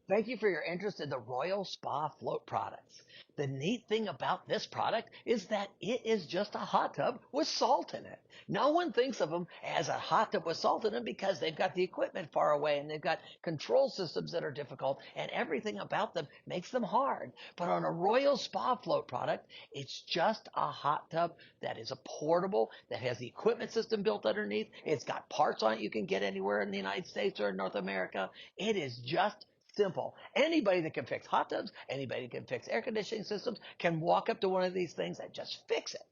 Thank you for your interest in the Royal Spa Float products. The neat thing about this product is that it is just a hot tub with salt in it. No one thinks of them as a hot tub with salt in them because they've got the equipment far away and they've got control systems that are difficult and everything about them makes them hard. But on a Royal Spa Float product, it's just a hot tub that is a portable, that has the equipment system built underneath. It's got parts on it you can get anywhere in the United States or in North America. It is just simple. Anybody that can fix hot tubs, anybody that can fix air conditioning systems can walk up to one of these things and just fix it.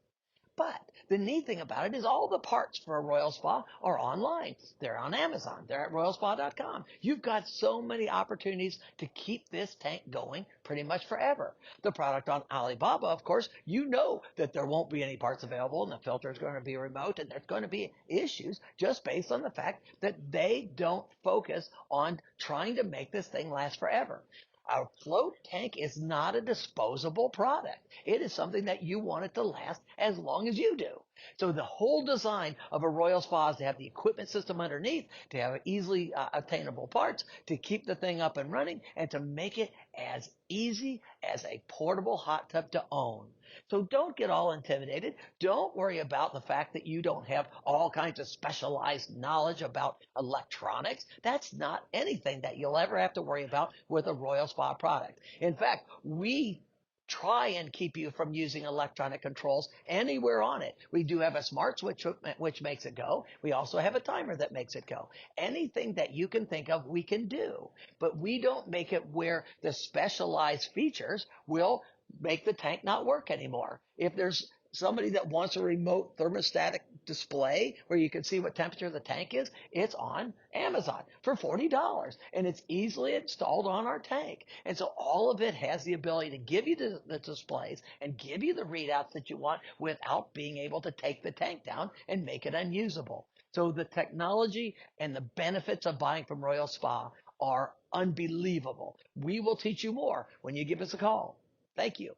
But the neat thing about it is all the parts for a Royal Spa are online. They're on Amazon. They're at royalspa.com. You've got so many opportunities to keep this tank going pretty much forever. The product on Alibaba, of course, you know that there won't be any parts available and the filter is going to be remote and there's going to be issues just based on the fact that they don't focus on trying to make this thing last forever. A float tank is not a disposable product. It is something that you want it to last as long as you do. So the whole design of a Royal Spa is to have the equipment system underneath, to have easily attainable parts, to keep the thing up and running, and to make it as easy as a portable hot tub to own. So don't get all intimidated. Don't worry about the fact that you don't have all kinds of specialized knowledge about electronics. That's not anything that you'll ever have to worry about with a Royal Spa product. In fact, we try and keep you from using electronic controls anywhere on it. We do have a smart switch which makes it go. We also have a timer that makes it go. Anything that you can think of, we can do. But we don't make it where the specialized features will make the tank not work anymore. If there's somebody that wants a remote thermostatic display where you can see what temperature the tank is, it's on Amazon for $40 and it's easily installed on our tank. And so all of it has the ability to give you the displays and give you the readouts that you want without being able to take the tank down and make it unusable. So the technology and the benefits of buying from Royal Spa are unbelievable. We will teach you more when you give us a call. Thank you.